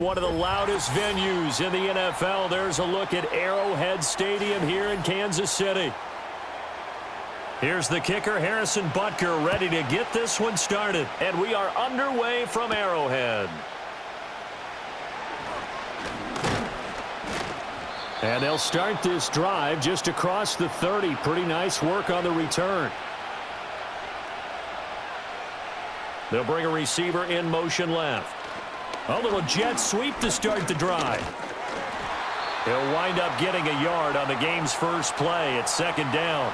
One of the loudest venues in the NFL. There's a look at Arrowhead Stadium here in Kansas City. Here's the kicker, Harrison Butker, ready to get this one started. And we are underway from Arrowhead. And they'll start this drive just across the 30. Pretty nice work on the return. They'll bring a receiver in motion left. A little jet sweep to start the drive. He'll wind up getting a yard on the game's first play at second down.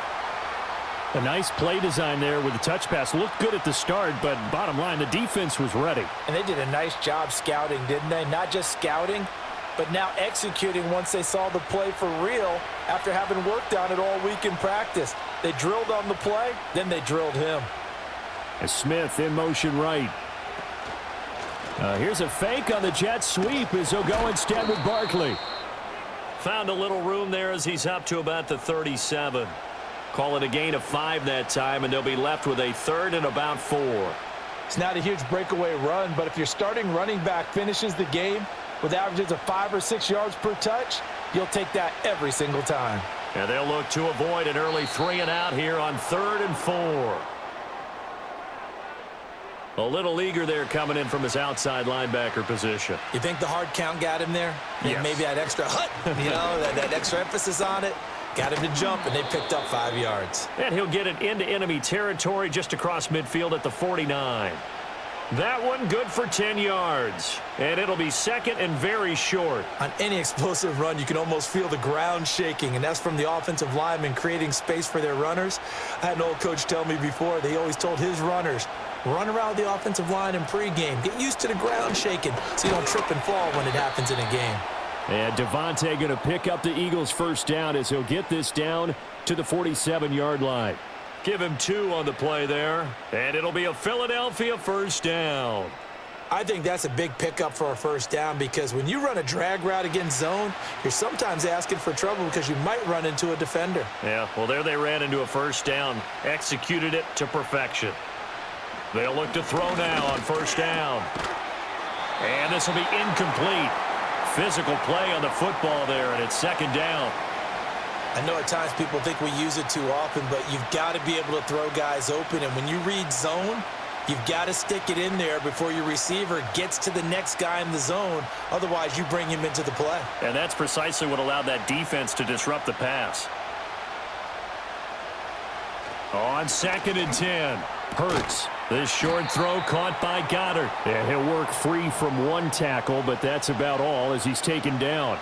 A nice play design there with the touch pass. Looked good at the start, but bottom line, the defense was ready. And they did a nice job scouting, didn't they? Not just scouting, but now executing once they saw the play for real after having worked on it all week in practice. They drilled on the play, then they drilled him. And Smith in motion right. Here's a fake on the jet sweep as he'll go instead with Barkley. Found a little room there as he's up to about the 37. Call it a gain of 5 that time, and they'll be left with a third and about 4. It's not a huge breakaway run, but if your starting running back finishes the game with averages of 5 or 6 yards per touch, you'll take that every single time. And they'll look to avoid an early 3 and out here on 3rd and 4. A little eager there coming in from his outside linebacker position. You think the hard count got him there? Yes. Maybe that extra hut, that extra emphasis on it. Got him to jump, and they picked up 5 yards. And he'll get it into enemy territory just across midfield at the 49. That one good for 10 yards. And it'll be second and very short. On any explosive run, you can almost feel the ground shaking, and that's from the offensive linemen creating space for their runners. I had an old coach tell me before, they always told his runners, run around the offensive line in pregame. Get used to the ground shaking so you don't trip and fall when it happens in a game. And Devontae going to pick up the Eagles' first down as he'll get this down to the 47-yard line. Give him 2 on the play there, and it'll be a Philadelphia first down. I think that's a big pickup for a first down because when you run a drag route against zone, you're sometimes asking for trouble because you might run into a defender. Yeah, well, there they ran into a first down, executed it to perfection. They'll look to throw now on first down. And this will be incomplete. Physical play on the football there, and it's second down. I know at times people think we use it too often, but you've got to be able to throw guys open. And when you read zone, you've got to stick it in there before your receiver gets to the next guy in the zone. Otherwise, you bring him into the play. And that's precisely what allowed that defense to disrupt the pass. On 2nd and 10, Hurts. This short throw caught by Goddard. And he'll work free from one tackle, but that's about all as he's taken down.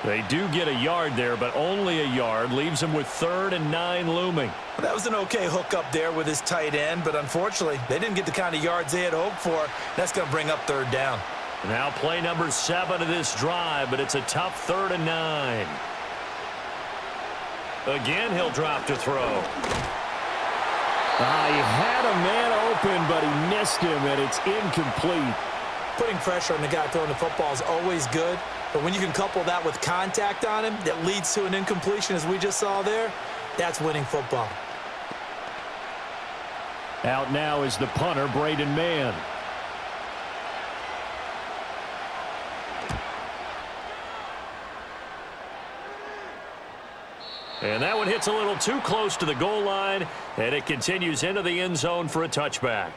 They do get a yard there, but only a yard. Leaves him with 3rd and 9 looming. Well, that was an okay hook up there with his tight end, but unfortunately, they didn't get the kind of yards they had hoped for. That's going to bring up 3rd down. Now play number 7 of this drive, but it's a tough 3rd and 9. Again, he'll drop to throw. He had a man open, but he missed him, and it's incomplete. Putting pressure on the guy throwing the football is always good, but when you can couple that with contact on him that leads to an incompletion, as we just saw there, that's winning football. Out now is the punter, Braden Mann. And that one hits a little too close to the goal line, and it continues into the end zone for a touchback.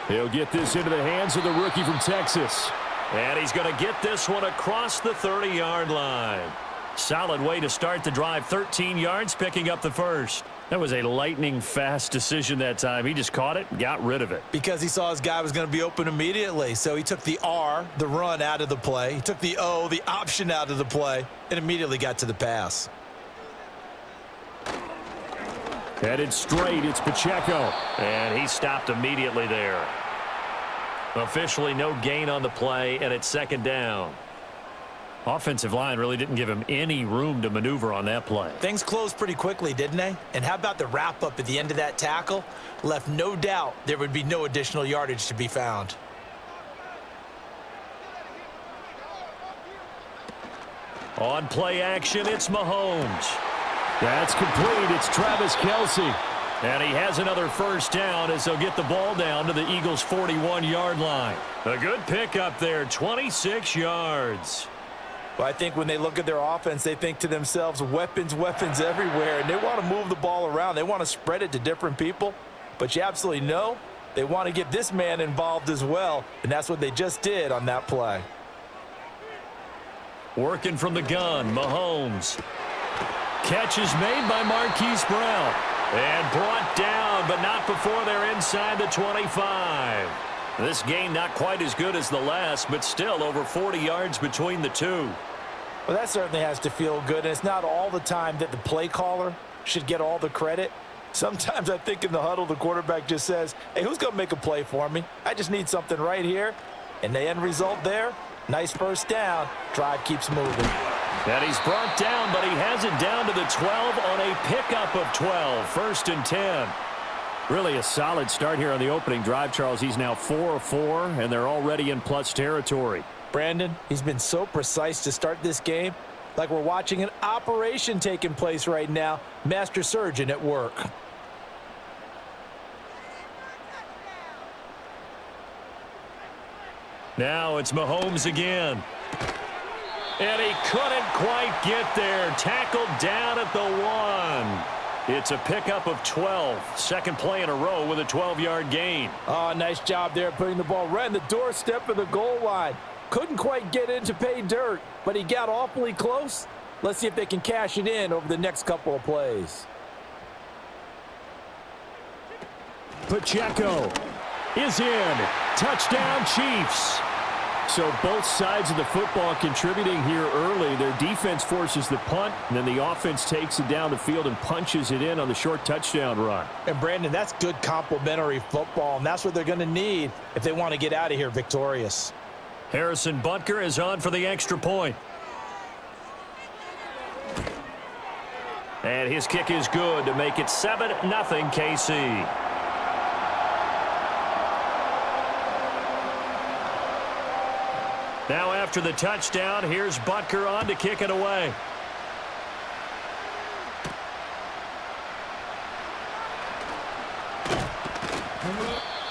He'll get this into the hands of the rookie from Texas. And he's going to get this one across the 30-yard line. Solid way to start the drive. 13 yards, picking up the first. That was a lightning-fast decision that time. He just caught it and got rid of it. Because he saw his guy was going to be open immediately. So he took the R, the run, out of the play. He took the O, the option, out of the play, and immediately got to the pass. Headed straight, it's Pacheco. And he stopped immediately there. Officially no gain on the play, and it's second down. Offensive line really didn't give him any room to maneuver on that play. Things closed pretty quickly, didn't they? And how about the wrap-up at the end of that tackle? Left no doubt there would be no additional yardage to be found. On play action, it's Mahomes. That's complete. It's Travis Kelce. And he has another first down as they'll get the ball down to the Eagles' 41-yard line. A good pickup there, 26 yards. Well, I think when they look at their offense, they think to themselves, weapons, weapons everywhere, and they want to move the ball around. They want to spread it to different people, but you absolutely know they want to get this man involved as well, and that's what they just did on that play. Working from the gun, Mahomes. Catch is made by Marquise Brown. And brought down, but not before they're inside the 25. This game not quite as good as the last, but still over 40 yards between the two. Well, that certainly has to feel good, and it's not all the time that the play caller should get all the credit. Sometimes I think in the huddle, the quarterback just says, hey, who's going to make a play for me? I just need something right here. And the end result there, nice first down. Drive keeps moving. And he's brought down, but he has it down to the 12 on a pickup of 12. 1st and 10. Really a solid start here on the opening drive, Charles. He's now 4-4, and they're already in plus territory. Brandon, he's been so precise to start this game. Like we're watching an operation taking place right now. Master surgeon at work. Now it's Mahomes again. And he couldn't quite get there. Tackled down at the 1. It's a pickup of 12. Second play in a row with a 12-yard gain. Oh, nice job there putting the ball right in the doorstep of the goal line. Couldn't quite get in to pay dirt, but he got awfully close. Let's see if they can cash it in over the next couple of plays. Pacheco is in. Touchdown, Chiefs. So both sides of the football contributing here early. Their defense forces the punt, and then the offense takes it down the field and punches it in on the short touchdown run. And, Brandon, that's good complementary football, and that's what they're going to need if they want to get out of here victorious. Harrison Butker is on for the extra point. And his kick is good to make it 7-0 KC. Now after the touchdown, here's Butker on to kick it away.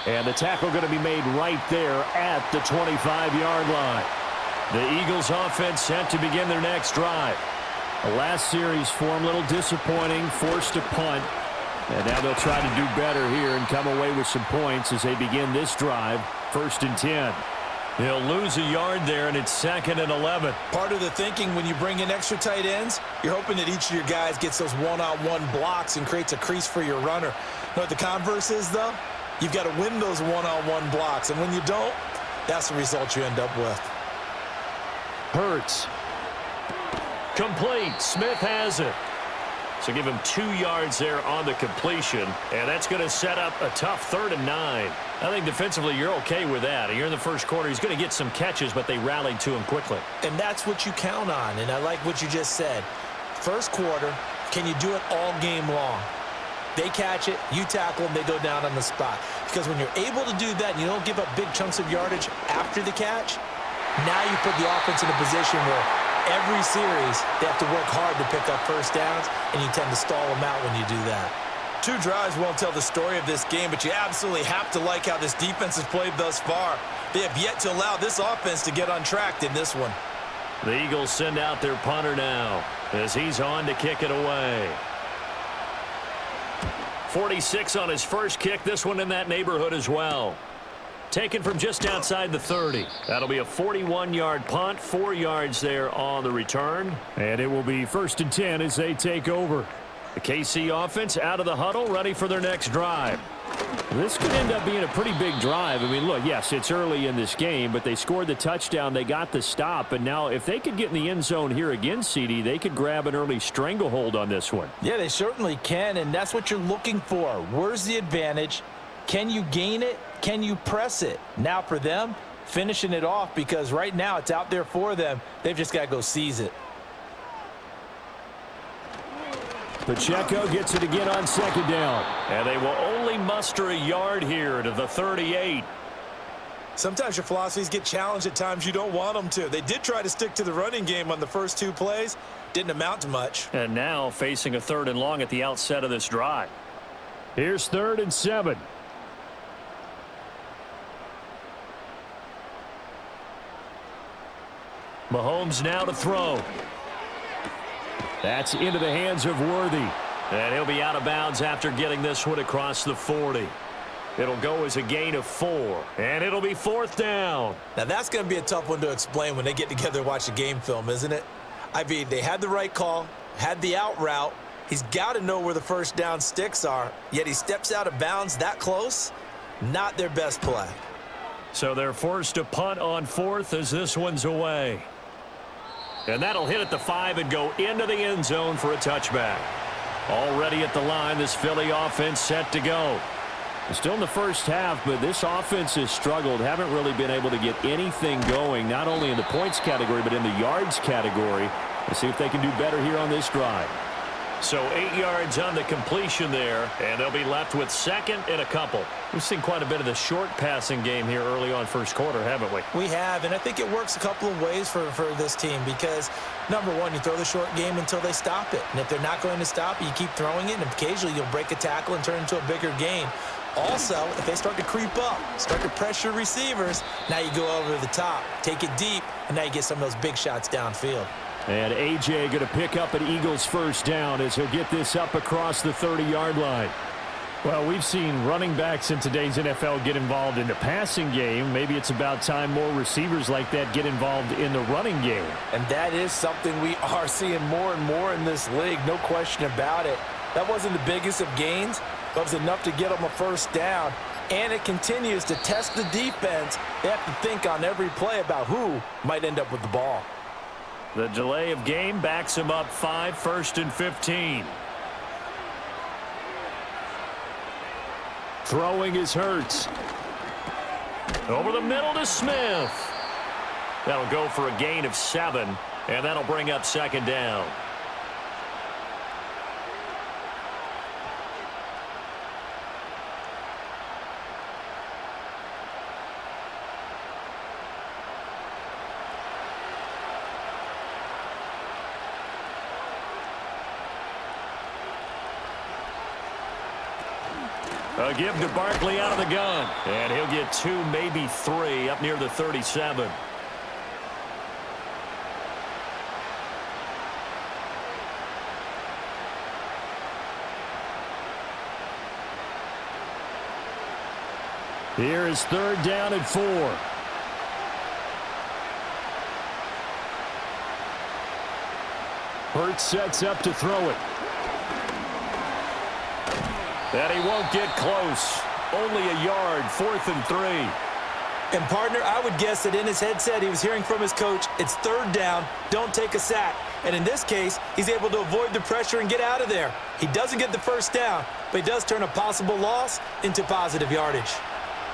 And the tackle going to be made right there at the 25-yard line. The Eagles offense set to begin their next drive. The last series for them a little disappointing, forced to punt. And now they'll try to do better here and come away with some points as they begin this drive. 1st and 10. They'll lose a yard there, and it's 2nd and 11. Part of the thinking when you bring in extra tight ends, you're hoping that each of your guys gets those one-on-one blocks and creates a crease for your runner. You know what the converse is, though? You've got to win those one-on-one blocks, and when you don't, that's the result you end up with. Hurts. Complete. Smith has it. So give him 2 yards there on the completion, and that's going to set up a tough 3rd and 9. I think defensively you're okay with that. You're in the first quarter. He's going to get some catches, but they rallied to him quickly. And that's what you count on, and I like what you just said. First quarter, can you do it all game long? They catch it, you tackle them, they go down on the spot. Because when you're able to do that and you don't give up big chunks of yardage after the catch, now you put the offense in a position where every series they have to work hard to pick up first downs, and you tend to stall them out when you do that. 2 drives won't tell the story of this game, but you absolutely have to like how this defense has played thus far. They have yet to allow this offense to get untracked in this one. The Eagles send out their punter now as he's on to kick it away. 46 on his first kick, this one in that neighborhood as well. Taken from just outside the 30. That'll be a 41-yard punt, 4 yards there on the return. And it will be 1st and 10 as they take over. The KC offense out of the huddle, ready for their next drive. This could end up being a pretty big drive. I mean, look, yes, it's early in this game, but they scored the touchdown. They got the stop. And now if they could get in the end zone here again, CD, they could grab an early stranglehold on this one. Yeah, they certainly can, and that's what you're looking for. Where's the advantage? Can you gain it? Can you press it? Now for them, finishing it off, because right now it's out there for them. They've just got to go seize it. Pacheco gets it again on 2nd down. And they will only muster a yard here to the 38. Sometimes your philosophies get challenged at times you don't want them to. They did try to stick to the running game on the first 2 plays. Didn't amount to much. And now facing a 3rd and long at the outset of this drive. Here's 3rd and 7. Mahomes now to throw. That's into the hands of Worthy. And he'll be out of bounds after getting this one across the 40. It'll go as a gain of 4. And it'll be 4th down. Now, that's going to be a tough one to explain when they get together and watch the game film, isn't it? I mean, they had the right call, had the out route. He's got to know where the first down sticks are, yet he steps out of bounds that close. Not their best play. So they're forced to punt on 4th as this one's away. And that'll hit at the 5 and go into the end zone for a touchback. Already at the line, this Philly offense set to go. Still in the first half, but this offense has struggled. Haven't really been able to get anything going, not only in the points category, but in the yards category. Let's see if they can do better here on this drive. So 8 yards on the completion there, and they'll be left with 2nd and a couple. We've seen quite a bit of the short passing game here early on first quarter, haven't we? We have, and I think it works a couple of ways for this team because, number one, you throw the short game until they stop it. And if they're not going to stop it, you keep throwing it, and occasionally you'll break a tackle and turn it into a bigger gain. Also, if they start to creep up, start to pressure receivers, now you go over the top, take it deep, and now you get some of those big shots downfield. And A.J. going to pick up an Eagles first down as he'll get this up across the 30-yard line. Well, we've seen running backs in today's NFL get involved in the passing game. Maybe it's about time more receivers like that get involved in the running game. And that is something we are seeing more and more in this league, no question about it. That wasn't the biggest of gains, but it was enough to get them a first down. And it continues to test the defense. They have to think on every play about who might end up with the ball. The delay of game backs him up 5, 1st and 15. Throwing is Hurts. Over the middle to Smith. That'll go for a gain of 7, and that'll bring up 2nd down. A give to Barkley out of the gun. And he'll get 2, maybe 3 up near the 37. Here is 3rd down and 4. Hurts sets up to throw it. That he won't get close. Only a yard, 4th and 3. And, partner, I would guess that in his headset he was hearing from his coach, it's 3rd down, don't take a sack. And in this case, he's able to avoid the pressure and get out of there. He doesn't get the first down, but he does turn a possible loss into positive yardage.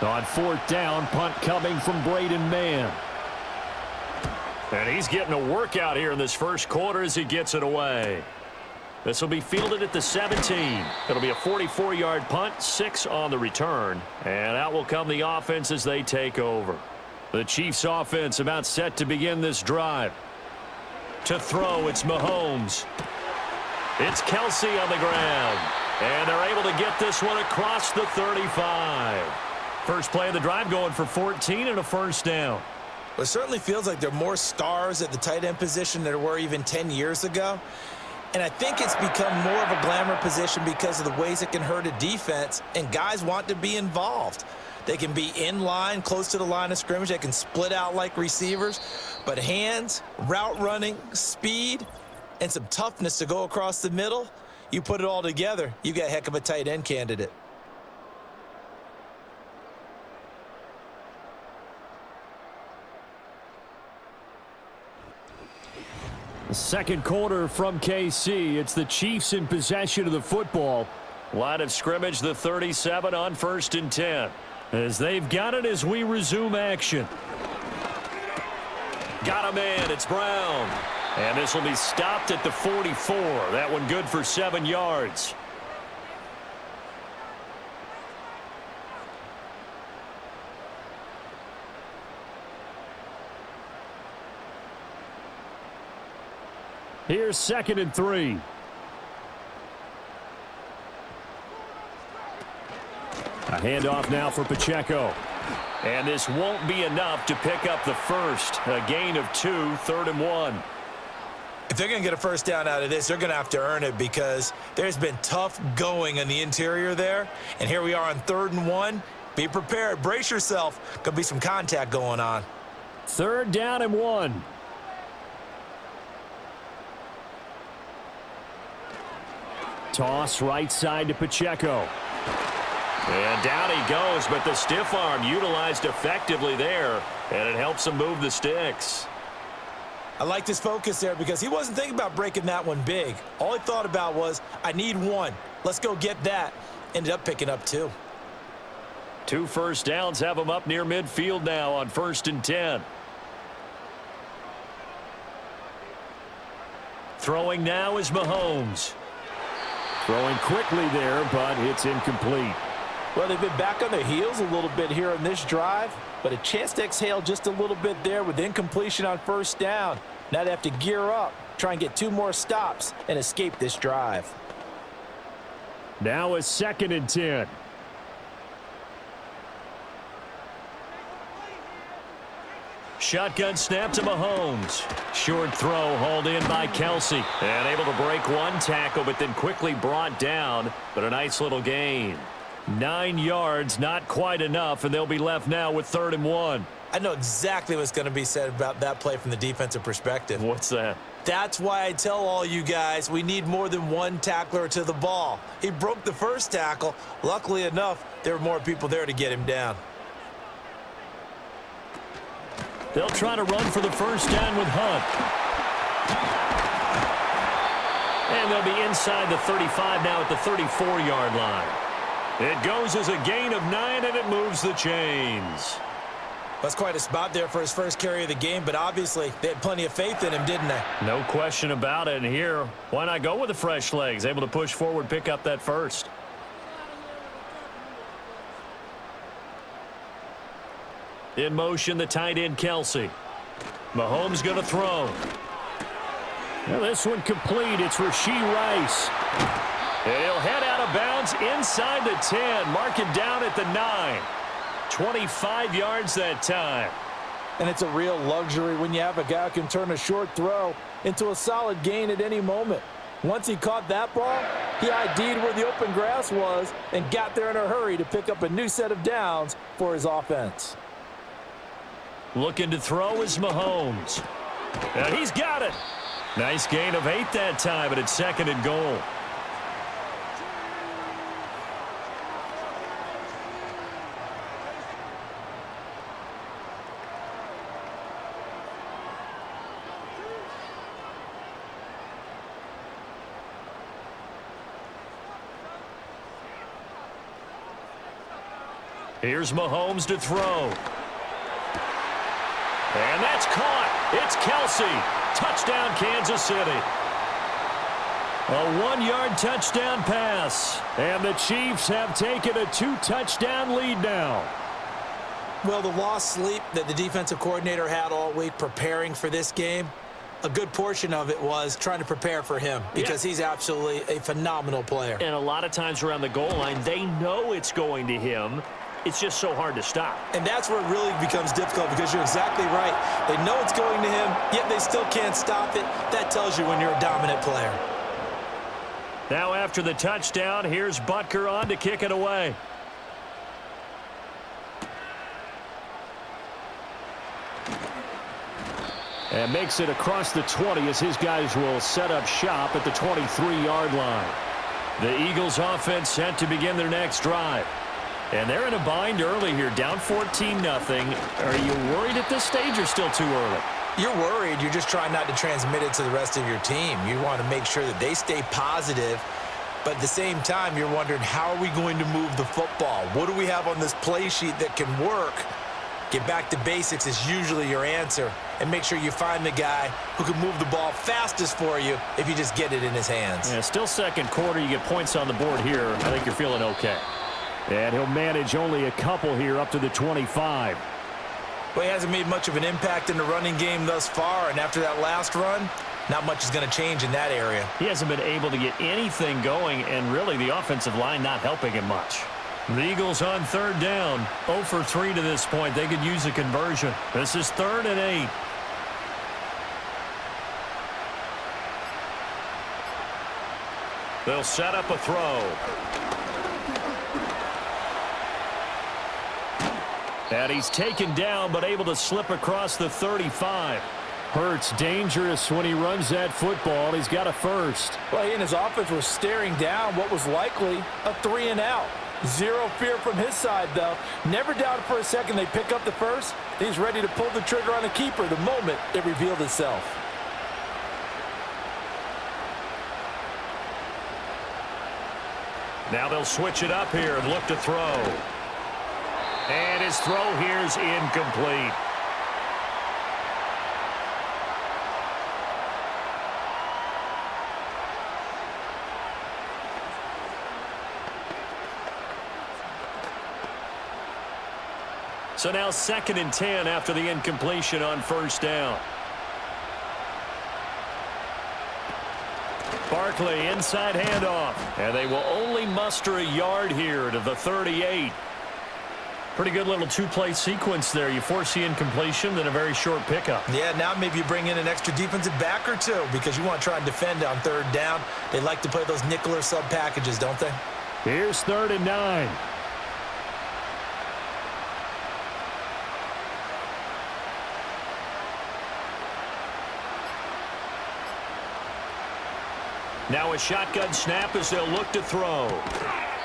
On 4th down, punt coming from Braden Mann. And he's getting a workout here in this first quarter as he gets it away. This will be fielded at the 17. It'll be a 44-yard punt, 6 on the return. And out will come the offense as they take over. The Chiefs offense about set to begin this drive. To throw, it's Mahomes. It's Kelsey on the ground. And they're able to get this one across the 35. First play of the drive going for 14 and a first down. Well, it certainly feels like there are more stars at the tight end position than there were even 10 years ago. And I think it's become more of a glamour position because of the ways it can hurt a defense, and guys want to be involved. They can be in line, close to the line of scrimmage. They can split out like receivers. But hands, route running, speed, and some toughness to go across the middle, you put it all together, you got a heck of a tight end candidate. Second quarter from KC. It's the Chiefs in possession of the football. Line of scrimmage, the 37 on 1st and 10. As they've got it as we resume action. Got a man, it's Brown. And this will be stopped at the 44. That one good for 7 yards. Here's 2nd and 3. A handoff now for Pacheco. And this won't be enough to pick up the first. A gain of 2, 3rd and 1. If they're going to get a first down out of this, they're going to have to earn it because there's been tough going on the interior there. And here we are on 3rd and 1. Be prepared. Brace yourself. Could be some contact going on. 3rd down and 1. Toss right side to Pacheco. And down he goes, but the stiff arm utilized effectively there, and it helps him move the sticks. I like his focus there because he wasn't thinking about breaking that one big. All he thought about was, I need 1. Let's go get that. Ended up picking up 2. 2 first downs have him up near midfield now on 1st and 10. Throwing now is Mahomes. Throwing quickly there, but it's incomplete. Well, they've been back on their heels a little bit here on this drive, but a chance to exhale just a little bit there with incompletion on 1st down. Now they have to gear up, try and get 2 more stops and escape this drive. Now a 2nd and 10. Shotgun snap to Mahomes. Short throw hauled in by Kelsey. And able to break 1 tackle, but then quickly brought down. But a nice little gain. 9 yards, not quite enough, and they'll be left now with 3rd and 1. I know exactly what's going to be said about that play from the defensive perspective. What's that? That's why I tell all you guys we need more than 1 tackler to the ball. He broke the first tackle. Luckily enough, there were more people there to get him down. They'll try to run for the first down with Hunt. And they'll be inside the 35 now at the 34-yard line. It goes as a gain of 9, and it moves the chains. That's quite a spot there for his first carry of the game, but obviously they had plenty of faith in him, didn't they? No question about it. And here, why not go with the fresh legs? Able to push forward, pick up that first. In motion, the tight end, Kelsey. Mahomes going to throw. Now this one complete. It's Rashee Rice. And he'll head out of bounds inside the 10. Mark him down at the 9. 25 yards that time. And it's a real luxury when you have a guy who can turn a short throw into a solid gain at any moment. Once he caught that ball, he ID'd where the open grass was and got there in a hurry to pick up a new set of downs for his offense. Looking to throw is Mahomes. And he's got it. Nice gain of 8 that time, but it's 2nd and goal. Here's Mahomes to throw. And that's caught. It's Kelsey. Touchdown, Kansas City. A 1-yard touchdown pass. And the Chiefs have taken a 2-touchdown lead now. Well, the lost sleep that the defensive coordinator had all week preparing for this game, a good portion of it was trying to prepare for him because he's absolutely a phenomenal player. And a lot of times around the goal line, they know it's going to him. It's just so hard to stop. And that's where it really becomes difficult because you're exactly right. They know it's going to him, yet they still can't stop it. That tells you when you're a dominant player. Now after the touchdown, here's Butker on to kick it away. And makes it across the 20 as his guys will set up shop at the 23-yard line. The Eagles offense set to begin their next drive. And they're in a bind early here, down 14-0. Are you worried at this stage or still too early? You're worried. You're just trying not to transmit it to the rest of your team. You want to make sure that they stay positive. But at the same time, you're wondering, how are we going to move the football? What do we have on this play sheet that can work? Get back to basics is usually your answer. And make sure you find the guy who can move the ball fastest for you if you just get it in his hands. Yeah, still second quarter. You get points on the board here. I think you're feeling okay. And he'll manage only a couple here up to the 25. Well, he hasn't made much of an impact in the running game thus far, and after that last run, not much is going to change in that area. He hasn't been able to get anything going, and really the offensive line not helping him much. The Eagles on third down. 0 for 3 to this point. They could use a conversion. This is 3rd and 8. They'll set up a throw. And he's taken down, but able to slip across the 35. Hurts dangerous when he runs that football. He's got a first. Well, he and his offense were staring down what was likely a 3 and out. Zero fear from his side, though. Never doubted for a second they pick up the first. He's ready to pull the trigger on the keeper the moment it revealed itself. Now they'll switch it up here and look to throw. And his throw here is incomplete. So now 2nd and 10 after the incompletion on first down. Barkley inside handoff. And they will only muster a yard here to the 38. Pretty good little two-play sequence there. You force the incompletion, then a very short pickup. Yeah, now maybe you bring in an extra defensive back or two because you want to try and defend on third down. They like to play those nickel or sub packages, don't they? Here's 3rd and 9. Now a shotgun snap as they'll look to throw.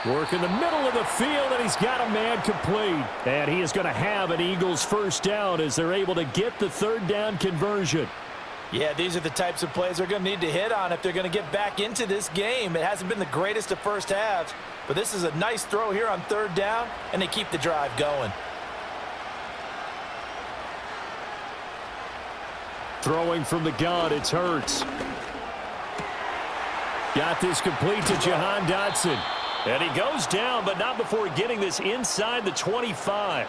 Work in the middle of the field, and he's got a man complete. And he is going to have an Eagles first down as they're able to get the 3rd down conversion. Yeah, these are the types of plays they're going to need to hit on if they're going to get back into this game. It hasn't been the greatest of first halves, but this is a nice throw here on 3rd down, and they keep the drive going. Throwing from the gun, it's Hurts. Got this complete to Jahan Dotson. And he goes down, but not before getting this inside the 25.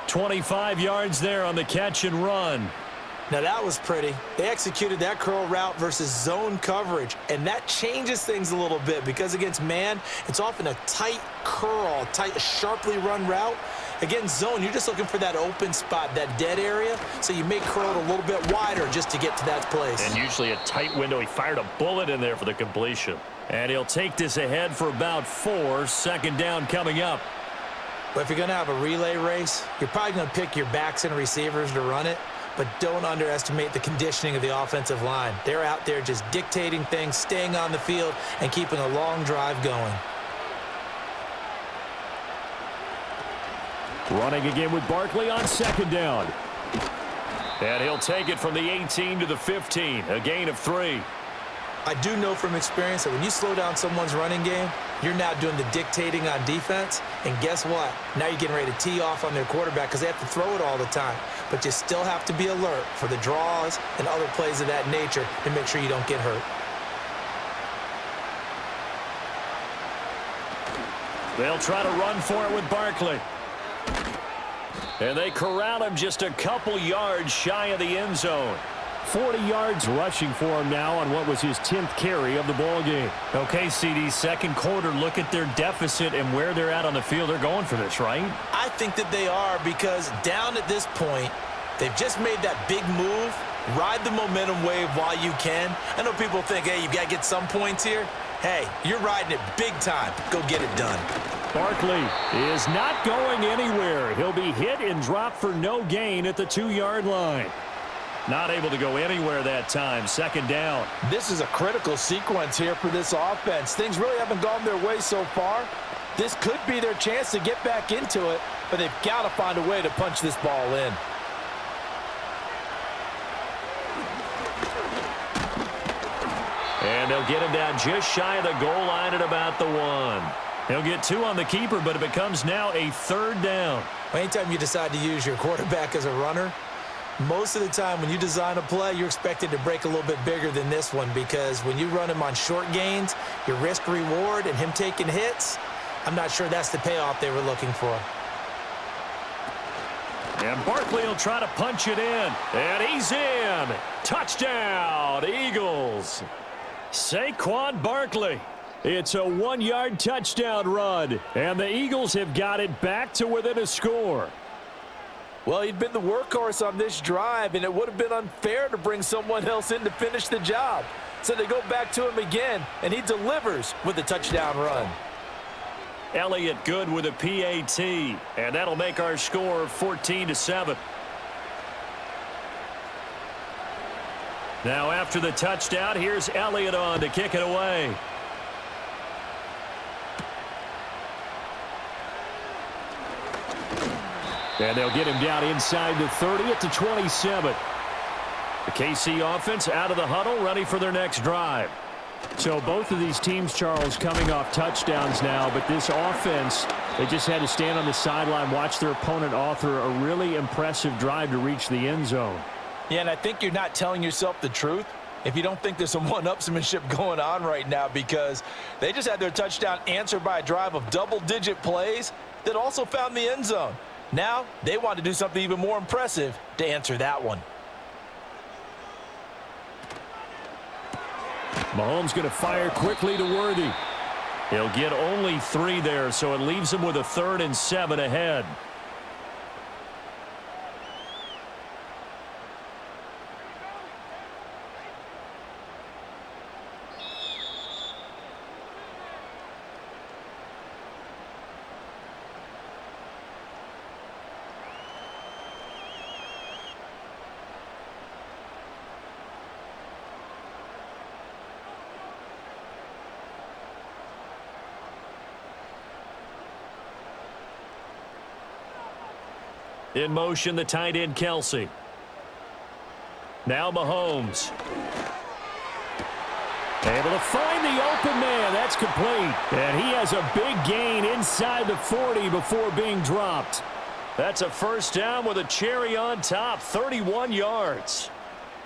25 yards there on the catch and run. Now that was pretty. They executed that curl route versus zone coverage, and that changes things a little bit because against man, it's often a tight curl, tight, sharply run route. Against zone, you're just looking for that open spot, that dead area, so you may curl it a little bit wider just to get to that place. And usually a tight window. He fired a bullet in there for the completion. And he'll take this ahead for about 4. 2nd down coming up. But if you're going to have a relay race, you're probably going to pick your backs and receivers to run it, but don't underestimate the conditioning of the offensive line. They're out there just dictating things, staying on the field, and keeping a long drive going. Running again with Barkley on 2nd down. And he'll take it from the 18 to the 15, a gain of 3. I do know from experience that when you slow down someone's running game, you're now doing the dictating on defense. And guess what? Now you're getting ready to tee off on their quarterback because they have to throw it all the time. But you still have to be alert for the draws and other plays of that nature to make sure you don't get hurt. They'll try to run for it with Barkley. And they corral him just a couple yards shy of the end zone. 40 yards rushing for him now on what was his 10th carry of the ball game. Okay, CD, 2nd quarter, look at their deficit and where they're at on the field. They're going for this, right? I think that they are because down at this point, they've just made that big move. Ride the momentum wave while you can. I know people think, hey, you got to get some points here. Hey, you're riding it big time. Go get it done. Barkley is not going anywhere. He'll be hit and dropped for no gain at the 2-yard line. Not able to go anywhere that time. 2nd down. This is a critical sequence here for this offense. Things really haven't gone their way so far. This could be their chance to get back into it, but they've got to find a way to punch this ball in. And they'll get him down just shy of the goal line at about the 1. He'll get 2 on the keeper, but it becomes now a 3rd down. Anytime you decide to use your quarterback as a runner, most of the time when you design a play, you're expected to break a little bit bigger than this one because when you run him on short gains, your risk-reward and him taking hits, I'm not sure that's the payoff they were looking for. And Barkley will try to punch it in. And he's in. Touchdown, Eagles. Saquon Barkley. It's a 1-yard touchdown run, and the Eagles have got it back to within a score. Well, he'd been the workhorse on this drive, and it would have been unfair to bring someone else in to finish the job. So they go back to him again, and he delivers with a touchdown run. Elliott good with a PAT, and that'll make our score 14-7. Now after the touchdown, here's Elliott on to kick it away. And they'll get him down inside the 30 at the 27. The KC offense out of the huddle, ready for their next drive. So both of these teams, Charles, coming off touchdowns now, but this offense, they just had to stand on the sideline, watch their opponent author a really impressive drive to reach the end zone. Yeah, and I think you're not telling yourself the truth if you don't think there's some one-upsmanship going on right now, because they just had their touchdown answered by a drive of double-digit plays that also found the end zone. Now they want to do something even more impressive to answer that one. Mahomes going to fire quickly to Worthy. He'll get only 3 there, so it leaves him with a 3rd and 7 ahead. In motion, the tight end, Kelsey. Now Mahomes. Able to find the open man. That's complete. And he has a big gain inside the 40 before being dropped. That's a first down with a cherry on top, 31 yards.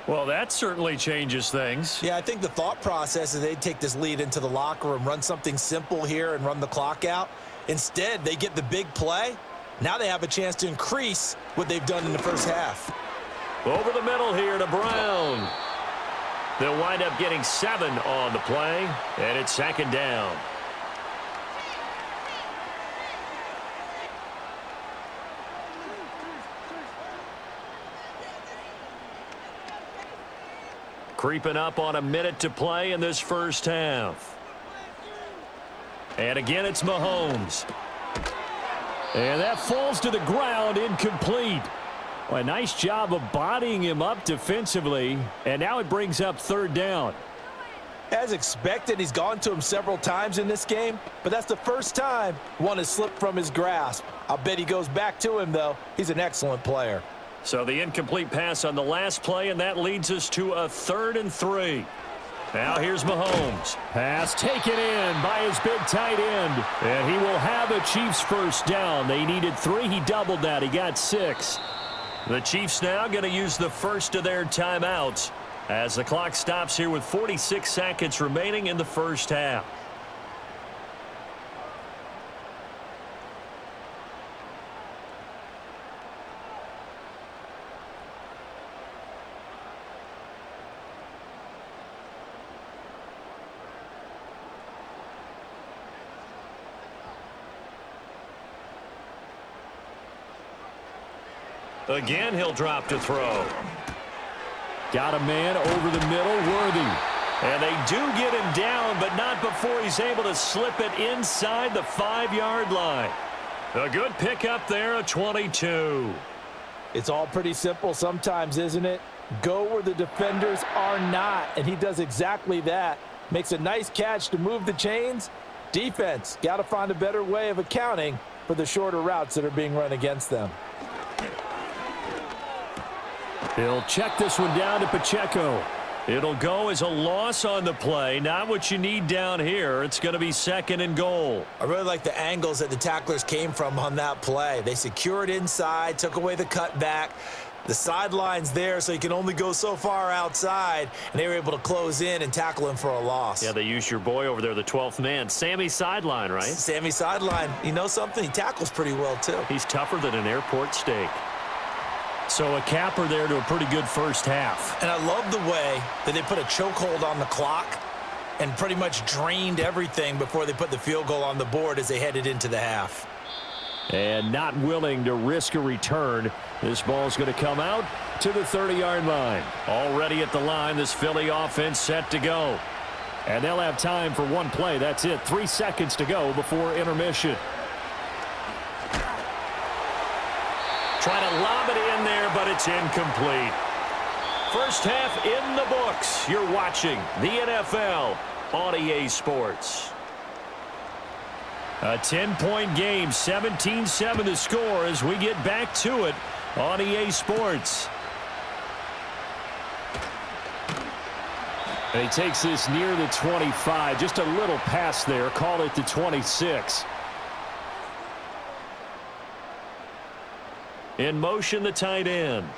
Well, that certainly changes things. Yeah, I think the thought process is they'd take this lead into the locker room, run something simple here and run the clock out. Instead, they get the big play. Now they have a chance to increase what they've done in the first half. Over the middle here to Brown. They'll wind up getting 7 on the play, and it's 2nd down. Creeping up on a minute to play in this first half. And again, it's Mahomes. And that falls to the ground, incomplete. Well, a nice job of bodying him up defensively, and now it brings up 3rd down. As expected, he's gone to him several times in this game, but that's the first time one has slipped from his grasp. I'll bet he goes back to him, though. He's an excellent player. So the incomplete pass on the last play, and that leads us to a 3rd and 3. Now here's Mahomes. Pass taken in by his big tight end. And he will have a Chiefs first down. They needed 3. He doubled that. He got 6. The Chiefs now going to use the first of their timeouts as the clock stops here with 46 seconds remaining in the first half. Again, he'll drop to throw. Got a man over the middle, Worthy. And they do get him down, but not before he's able to slip it inside the 5-yard line. A good pickup there, a 22. It's all pretty simple sometimes, isn't it? Go where the defenders are not, and he does exactly that. Makes a nice catch to move the chains. Defense, got to find a better way of accounting for the shorter routes that are being run against them. He'll check this one down to Pacheco. It'll go as a loss on the play. Not what you need down here. It's going to be 2nd and goal. I really like the angles that the tacklers came from on that play. They secured inside, took away the cutback. The sideline's there, so you can only go so far outside, and they were able to close in and tackle him for a loss. Yeah, they used your boy over there, the 12th man. Sammy Sideline, right? Sammy Sideline. You know something? He tackles pretty well, too. He's tougher than an airport steak. So a capper there to a pretty good first half. And I love the way that they put a chokehold on the clock. and pretty much drained everything before they put the field goal on the board as they headed into the half. And not willing to risk a return. This ball's going to come out to the 30-yard line. Already at the line, this Philly offense set to go. And they'll have time for one play. That's it. 3 seconds to go before intermission. Trying to lob it in there, but it's incomplete. First half in the books. You're watching the NFL on EA Sports. A 10-point game, 17-7 the score as we get back to it on EA Sports. And he takes this near the 25. Just a little pass there. Call it the 26. In motion, the tight end.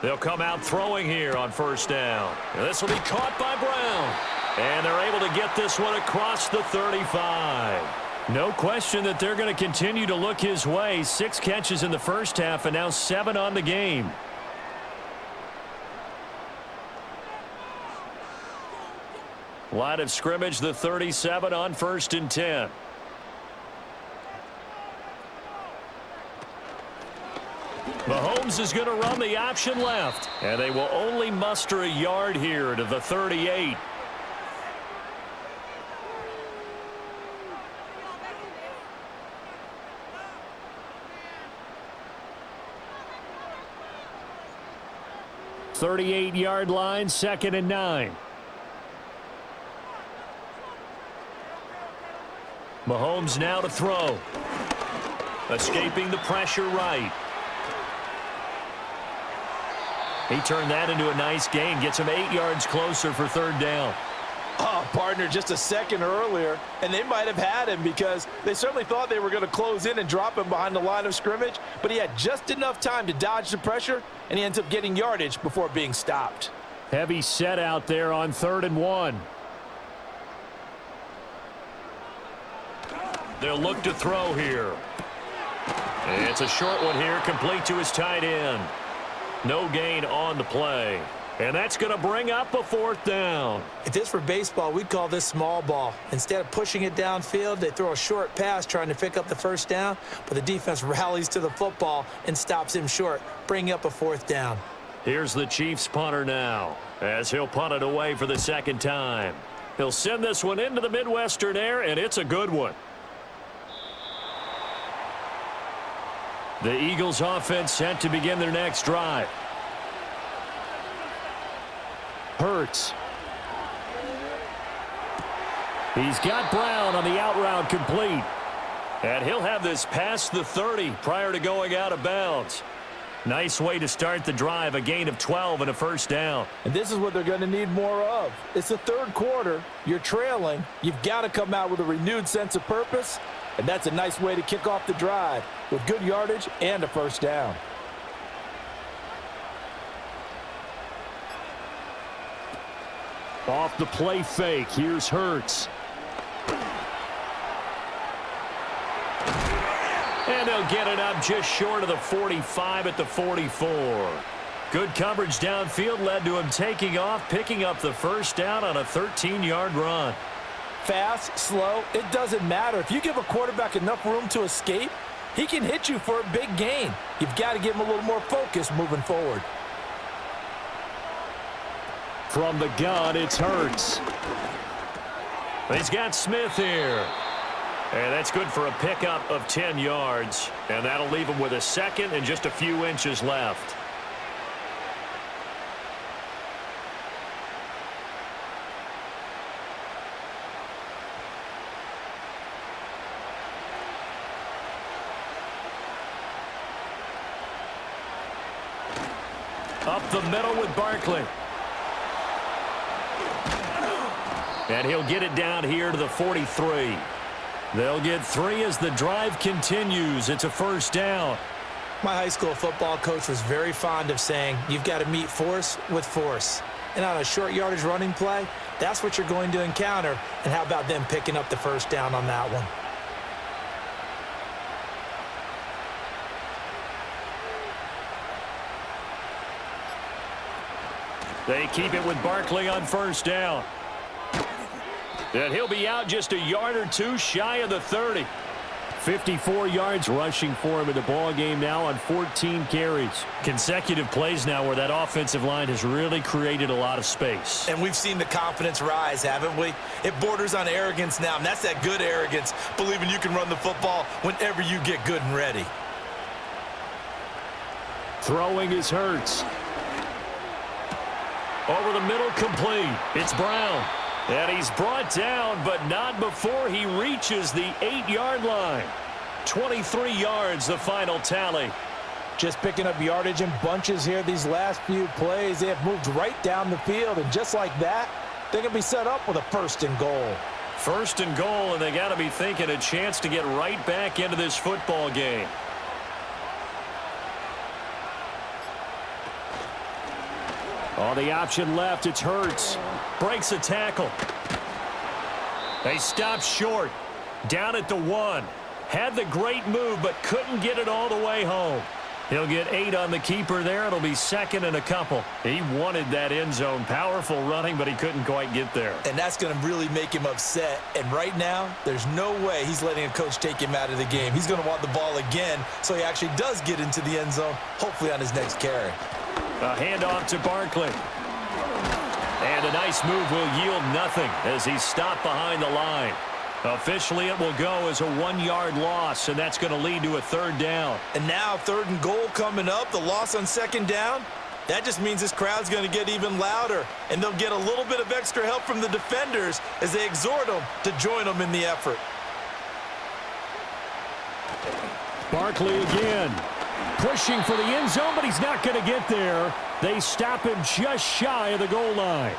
They'll come out throwing here on first down. And this will be caught by Brown. And they're able to get this one across the 35. No question that they're going to continue to look his way. 6 catches in the first half and now 7 on the game. Line of scrimmage, the 37 on 1st and 10. Mahomes is going to run the option left. And they will only muster a yard here to the 38. .38-yard line, 2nd and 9. Mahomes now to throw. Escaping the pressure right. He turned that into a nice gain. Gets him 8 yards closer for 3rd down. Oh, partner, just a second earlier, and they might have had him because they certainly thought they were going to close in and drop him behind the line of scrimmage, but he had just enough time to dodge the pressure, and he ends up getting yardage before being stopped. Heavy set out there on 3rd and 1. They'll look to throw here. It's a short one here, complete to his tight end. No gain on the play. And that's going to bring up a 4th down. If this were baseball, we'd call this small ball. Instead of pushing it downfield, they throw a short pass trying to pick up the 1st down, but the defense rallies to the football and stops him short, bringing up a 4th down. Here's the Chiefs punter now, as he'll punt it away for the 2nd time. He'll send this one into the Midwestern air, and it's a good one. The Eagles offense set to begin their next drive. Hurts. He's got Brown on the out route complete. And he'll have this past the 30 prior to going out of bounds. Nice way to start the drive, a gain of 12 and a 1st down. And this is what they're going to need more of. It's the 3rd quarter. You're trailing. You've got to come out with a renewed sense of purpose. And that's a nice way to kick off the drive with good yardage and a 1st down. Off the play fake, here's Hurts. And they'll get it up just short of the 45 at the 44. Good coverage downfield led to him taking off, picking up the 1st down on a 13-yard run. Fast, slow, it doesn't matter. If you give a quarterback enough room to escape, he can hit you for a big gain. You've got to give him a little more focus moving forward. From the gun, it's Hurts. He's got Smith here. And that's good for a pickup of 10 yards. And that'll leave him with a 2nd and just a few inches left. Up the middle with Barkley. And he'll get it down here to the 43. They'll get 3 as the drive continues. It's a 1st down. My high school football coach was very fond of saying, you've got to meet force with force. And on a short yardage running play, that's what you're going to encounter. And how about them picking up the 1st down on that one? They keep it with Barkley on first down. And he'll be out just a yard or two shy of the 30. 54 yards rushing for him in the ball game now on 14 carries. Consecutive plays now where that offensive line has really created a lot of space. And we've seen the confidence rise, haven't we? It borders on arrogance now, and that's that good arrogance, believing you can run the football whenever you get good and ready. Throwing is Hurts. Over the middle, complete. It's Brown. And he's brought down, but not before he reaches the 8-yard line. 23 yards, the final tally. Just picking up yardage in bunches here these last few plays. They have moved right down the field, and just like that, they can be set up with a 1st and goal. 1st and goal, and they got to be thinking a chance to get right back into this football game. On the option left, it's Hurts. Breaks a tackle. They stop short. Down at the 1. Had the great move, but couldn't get it all the way home. He'll get 8 on the keeper there. It'll be 2nd and a couple. He wanted that end zone. Powerful running, but he couldn't quite get there. And that's going to really make him upset. And right now, there's no way he's letting a coach take him out of the game. He's going to want the ball again, so he actually does get into the end zone, hopefully on his next carry. A handoff to Barkley. And a nice move will yield nothing as he's stopped behind the line. Officially, it will go as a 1-yard loss, and that's going to lead to a 3rd down. And now 3rd and goal coming up, the loss on 2nd down. That just means this crowd's going to get even louder, and they'll get a little bit of extra help from the defenders as they exhort them to join them in the effort. Barkley again. Pushing for the end zone, but he's not going to get there. They stop him just shy of the goal line.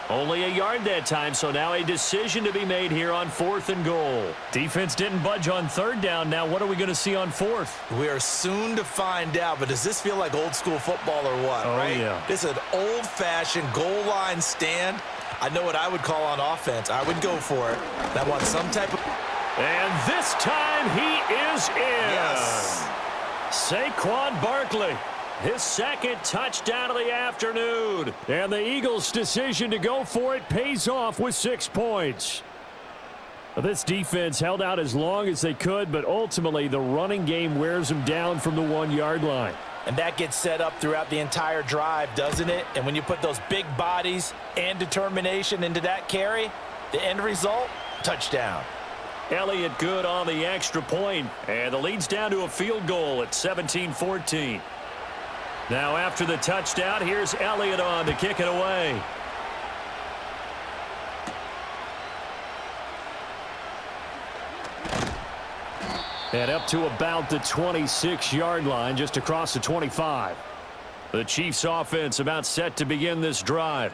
Only a yard that time, so now a decision to be made here on 4th and goal. Defense didn't budge on 3rd down. Now what are we going to see on 4th? We are soon to find out, but does this feel like old school football or what, right? Yeah. This is an old-fashioned goal line stand. I know what I would call on offense. I would go for it. I want some type of... And this time he is in. Yes. Saquon Barkley. His 2nd touchdown of the afternoon. And the Eagles' decision to go for it pays off with 6 points. This defense held out as long as they could, but ultimately the running game wears them down from the 1-yard line. And that gets set up throughout the entire drive, doesn't it? And when you put those big bodies and determination into that carry, the end result, touchdown. Elliott good on the extra point, and the lead's down to a field goal at 17-14. Now after the touchdown, here's Elliott on to kick it away. And up to about the 26-yard line, just across the 25. The Chiefs offense about set to begin this drive.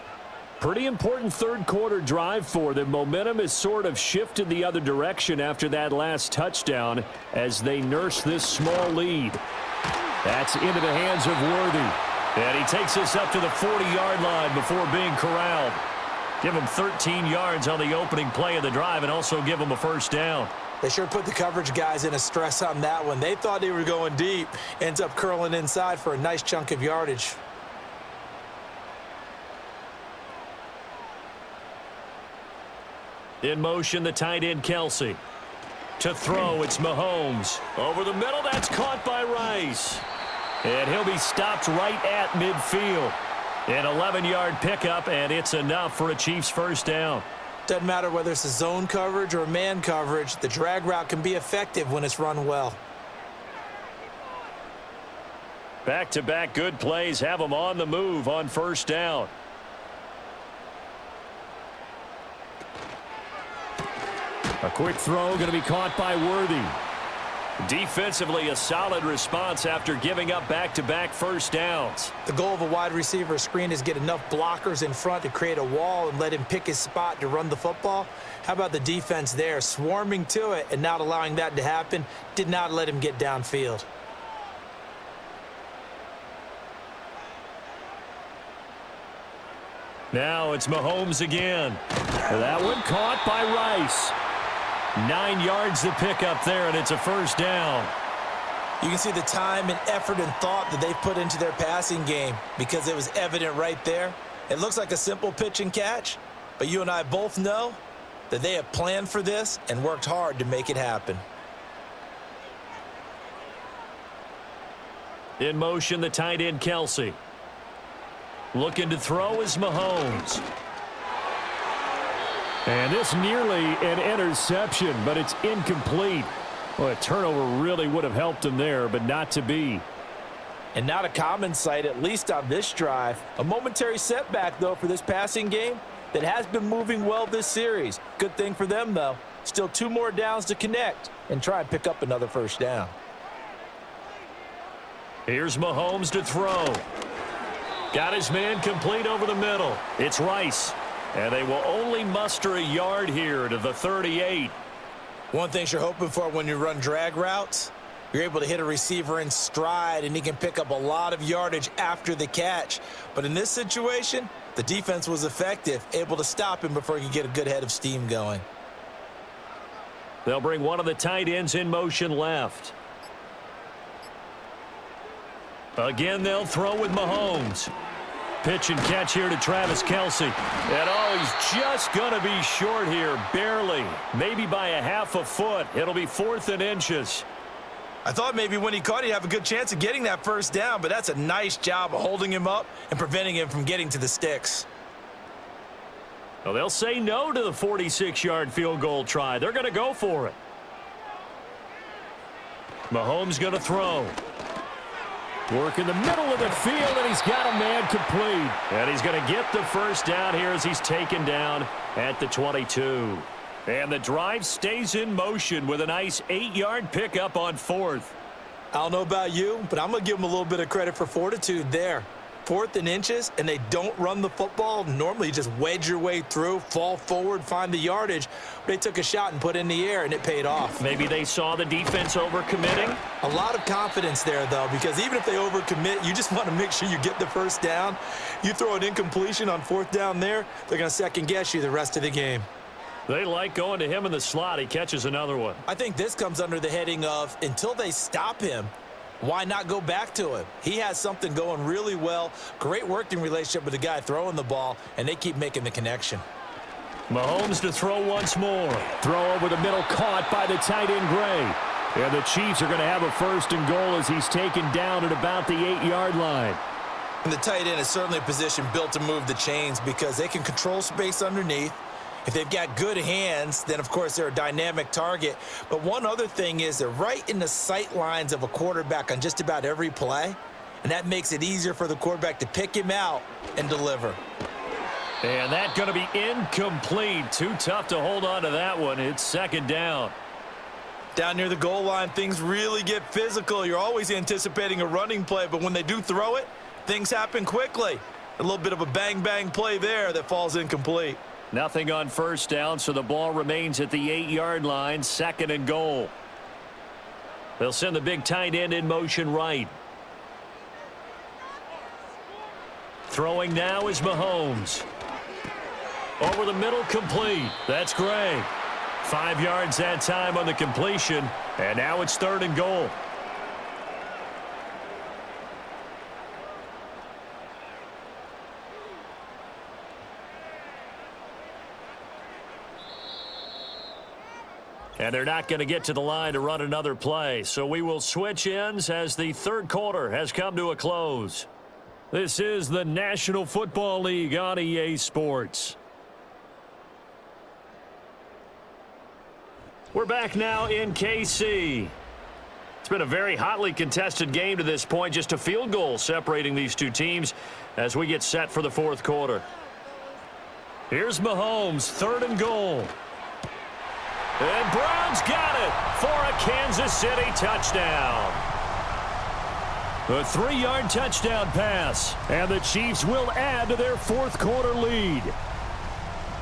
Pretty important 3rd quarter drive for them. Momentum has sort of shifted the other direction after that last touchdown as they nurse this small lead. That's into the hands of Worthy. And he takes us up to the 40-yard line before being corralled. Give him 13 yards on the opening play of the drive and also give him a 1st down. They sure put the coverage guys in a stress on that one. They thought they were going deep. Ends up curling inside for a nice chunk of yardage. In motion, the tight end, Kelsey. To throw, it's Mahomes. Over the middle, that's caught by Rice. And he'll be stopped right at midfield. An 11-yard pickup, and it's enough for a Chiefs 1st down. Doesn't matter whether it's a zone coverage or man coverage, the drag route can be effective when it's run well. Back-to-back good plays have them on the move on 1st down. A quick throw going to be caught by Worthy. Defensively, a solid response after giving up back-to-back 1st downs. The goal of a wide receiver screen is get enough blockers in front to create a wall and let him pick his spot to run the football. How about the defense there, swarming to it and not allowing that to happen? Did not let him get downfield. Now it's Mahomes again. That one caught by Rice. 9 yards to pick up there, and it's a 1st down. You can see the time and effort and thought that they've put into their passing game because it was evident right there. It looks like a simple pitch and catch, but you and I both know that they have planned for this and worked hard to make it happen. In motion, the tight end, Kelsey. Looking to throw is Mahomes. And this nearly an interception, but it's incomplete. Well, a turnover really would have helped him there, but not to be. And not a common sight, at least on this drive. A momentary setback, though, for this passing game that has been moving well this series. Good thing for them, though. Still 2 more downs to connect and try and pick up another first down. Here's Mahomes to throw. Got his man complete over the middle. It's Rice. And they will only muster a yard here to the 38. One thing you're hoping for when you run drag routes, you're able to hit a receiver in stride, and he can pick up a lot of yardage after the catch. But in this situation, the defense was effective, able to stop him before he could get a good head of steam going. They'll bring one of the tight ends in motion left. Again, they'll throw with Mahomes. Pitch and catch here to Travis Kelsey. And oh, he's just going to be short here, barely. Maybe by a half a foot. It'll be 4th and inches. I thought maybe when he caught it, he'd have a good chance of getting that first down, but that's a nice job of holding him up and preventing him from getting to the sticks. Well, they'll say no to the 46-yard field goal try. They're going to go for it. Mahomes going to throw. Work in the middle of the field, and he's got a man complete. And he's going to get the first down here as he's taken down at the 22. And the drive stays in motion with a nice 8-yard pickup on 4th. I don't know about you, but I'm going to give them a little bit of credit for fortitude there. 4th and inches, and they don't run the football. Normally, you just wedge your way through, fall forward, find the yardage. They took a shot and put it in the air, and it paid off. Maybe they saw the defense overcommitting. A lot of confidence there, though, because even if they overcommit, you just want to make sure you get the first down. You throw an incompletion on 4th down there, they're going to second-guess you the rest of the game. They like going to him in the slot. He catches another one. I think this comes under the heading of until they stop him, why not go back to him? He has something going really well. Great working relationship with the guy throwing the ball, and they keep making the connection. Mahomes to throw once more. Throw over the middle, caught by the tight end, Gray. And the Chiefs are going to have a 1st and goal as he's taken down at about the 8-yard line. And the tight end is certainly a position built to move the chains because they can control space underneath. If they've got good hands, then, of course, they're a dynamic target. But one other thing is they're right in the sight lines of a quarterback on just about every play, and that makes it easier for the quarterback to pick him out and deliver. And that's going to be incomplete. Too tough to hold on to that one. It's 2nd down. Down near the goal line, things really get physical. You're always anticipating a running play, but when they do throw it, things happen quickly. A little bit of a bang-bang play there that falls incomplete. Nothing on 1st down, so the ball remains at the 8-yard line, 2nd and goal. They'll send the big tight end in motion right. Throwing now is Mahomes. Over the middle, complete. That's Gray. 5 yards that time on the completion, and now it's 3rd and goal. And they're not going to get to the line to run another play. So we will switch ends as the 3rd quarter has come to a close. This is the National Football League on EA Sports. We're back now in KC. It's been a very hotly contested game to this point. Just a field goal separating these two teams as we get set for the 4th quarter. Here's Mahomes, 3rd and goal. And Brown's got it for a Kansas City touchdown. A 3-yard touchdown pass. And the Chiefs will add to their 4th quarter lead.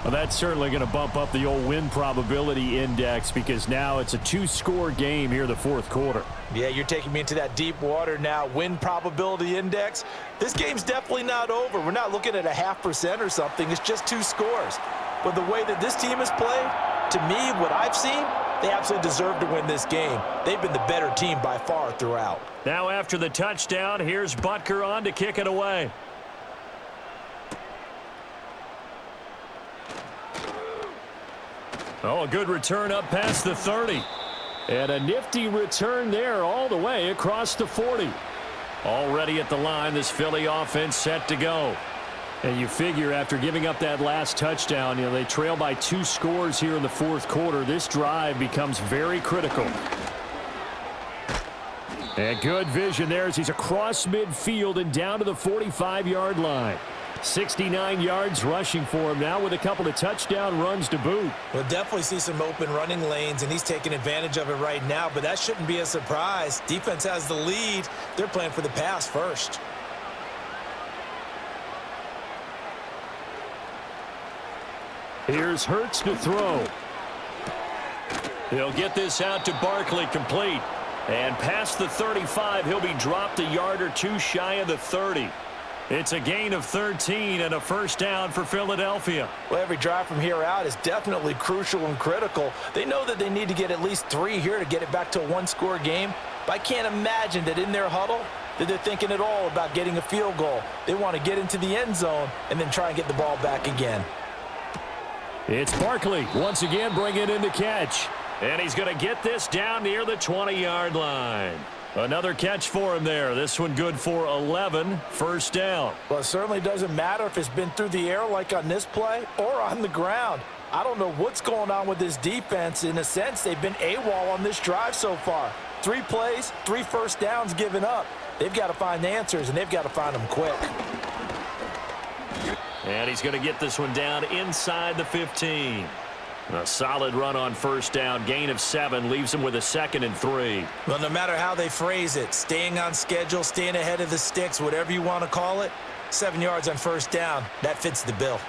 Well, that's certainly going to bump up the old win probability index because now it's a 2-score game here the 4th quarter. Yeah, you're taking me into that deep water now. Win probability index. This game's definitely not over. We're not looking at a 0.5% or something. It's just 2 scores. But the way that this team has played, to me, what I've seen, they absolutely deserve to win this game. They've been the better team by far throughout. Now after the touchdown, here's Butker on to kick it away. Oh, a good return up past the 30. And a nifty return there all the way across the 40. Already at the line, this Philly offense set to go. And you figure after giving up that last touchdown, they trail by 2 scores here in the fourth quarter. This drive becomes very critical. And good vision there as he's across midfield and down to the 45-yard line. 69 yards rushing for him now with a couple of touchdown runs to boot. We'll definitely see some open running lanes, and he's taking advantage of it right now, but that shouldn't be a surprise. Defense has the lead. They're playing for the pass first. Here's Hurts to throw. He'll get this out to Barkley, complete. And past the 35, he'll be dropped a yard or two shy of the 30. It's a gain of 13 and a first down for Philadelphia. Well, every drive from here out is definitely crucial and critical. They know that they need to get at least 3 here to get it back to a one-score game. But I can't imagine that in their huddle that they're thinking at all about getting a field goal. They want to get into the end zone and then try and get the ball back again. It's Barkley once again bringing in the catch. And he's going to get this down near the 20-yard line. Another catch for him there. This one good for 11, first down. Well, it certainly doesn't matter if it's been through the air like on this play or on the ground. I don't know what's going on with this defense. In a sense, they've been AWOL on this drive so far. 3 plays, 3 first downs given up. They've got to find answers, and they've got to find them quick. And he's going to get this one down inside the 15. A solid run on first down, gain of 7, leaves him with a 2nd and 3. Well, no matter how they phrase it, staying on schedule, staying ahead of the sticks, whatever you want to call it, 7 yards on first down, that fits the bill.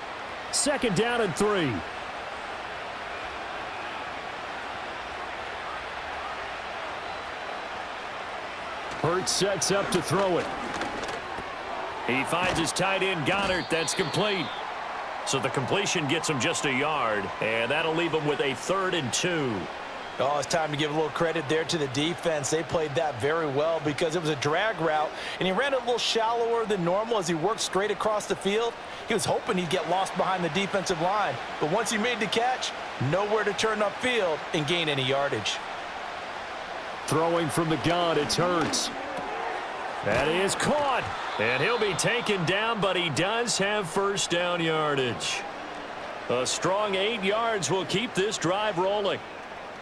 2nd down and 3. Hurts sets up to throw it. He finds his tight end, Goddard. That's complete. So the completion gets him just a yard, and that'll leave him with a 3rd and 2. Oh, it's time to give a little credit there to the defense. They played that very well because it was a drag route, and he ran a little shallower than normal as he worked straight across the field. He was hoping he'd get lost behind the defensive line, but once he made the catch, nowhere to turn upfield and gain any yardage. Throwing from the gun, it's Hurts. That is caught, and he'll be taken down, but he does have first down yardage. A strong 8 yards will keep this drive rolling.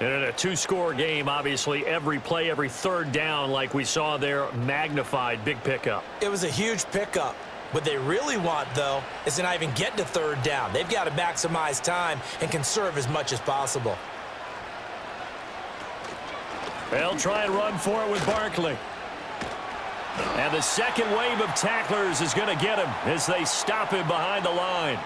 And in a 2-score game, obviously, every play, every 3rd down, like we saw there, magnified, big pickup. It was a huge pickup. What they really want, though, is to not even get to 3rd down. They've got to maximize time and conserve as much as possible. They'll try and run for it with Barkley. And the second wave of tacklers is going to get him as they stop him behind the line.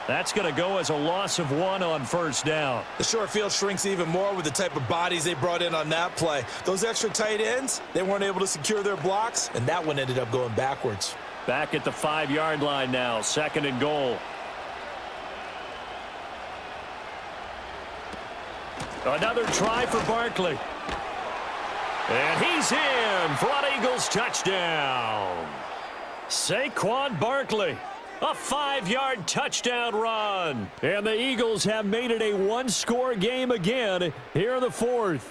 That's going to go as a loss of 1 on first down. The short field shrinks even more with the type of bodies they brought in on that play. Those extra tight ends, they weren't able to secure their blocks, and that one ended up going backwards. Back at the 5-yard line now, 2nd and goal. Another try for Barkley. And he's in for an Eagles touchdown. Saquon Barkley, a 5-yard touchdown run. And the Eagles have made it a 1-score game again here in the 4th.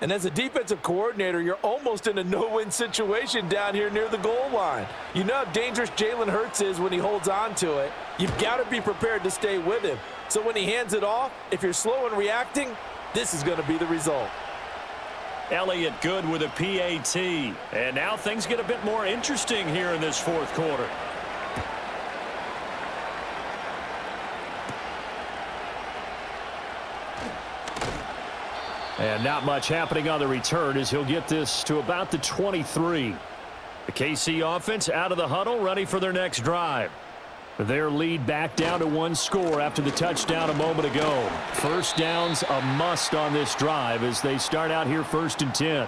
And as a defensive coordinator, you're almost in a no-win situation down here near the goal line. You know how dangerous Jalen Hurts is when he holds on to it. You've got to be prepared to stay with him. So when he hands it off, if you're slow in reacting, this is going to be the result. Elliott good with a PAT. And now things get a bit more interesting here in this 4th quarter. And not much happening on the return as he'll get this to about the 23. The KC offense out of the huddle, ready for their next drive. Their lead back down to 1 score after the touchdown a moment ago. First down's a must on this drive as they start out here 1st and 10.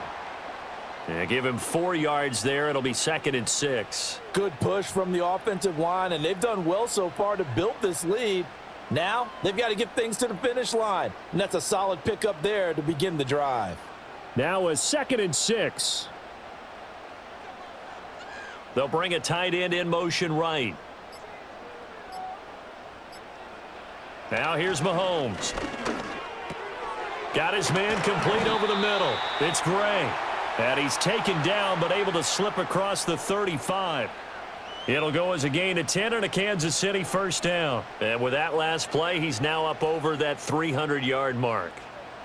Yeah, give him 4 yards there. It'll be 2nd and 6. Good push from the offensive line, and they've done well so far to build this lead. Now, they've got to get things to the finish line, and that's a solid pickup there to begin the drive. Now a 2nd and 6. They'll bring a tight end in motion right. Now here's Mahomes. Got his man complete over the middle. It's Gray. And he's taken down but able to slip across the 35. It'll go as a gain of 10 and a Kansas City first down. And with that last play, he's now up over that 300-yard mark.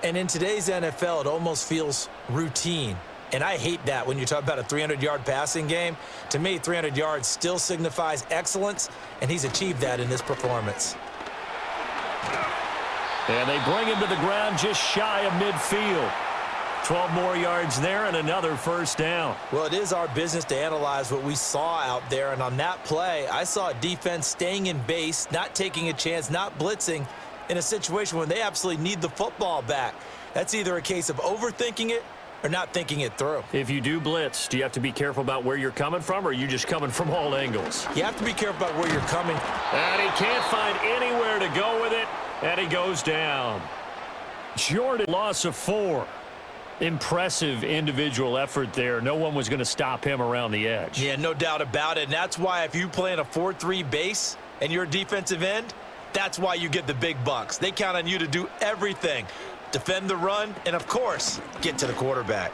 And in today's NFL, it almost feels routine. And I hate that when you talk about a 300-yard passing game. To me, 300 yards still signifies excellence, and he's achieved that in this performance. And they bring him to the ground just shy of midfield. 12 more yards there and another first down. Well, it is our business to analyze what we saw out there. And on that play, I saw a defense staying in base, not taking a chance, not blitzing in a situation when they absolutely need the football back. That's either a case of overthinking it or not thinking it through. If you do blitz, do you have to be careful about where you're coming from, or are you just coming from all angles? You have to be careful about where you're coming. And he can't find anywhere to go with it, and he goes down. Jordan, loss of 4. Impressive individual effort there. No one was going to stop him around the edge. Yeah, no doubt about it. And that's why if you play in a 4-3 base and you're a defensive end, that's why you get the big bucks. They count on you to do everything. Defend the run, and of course, get to the quarterback.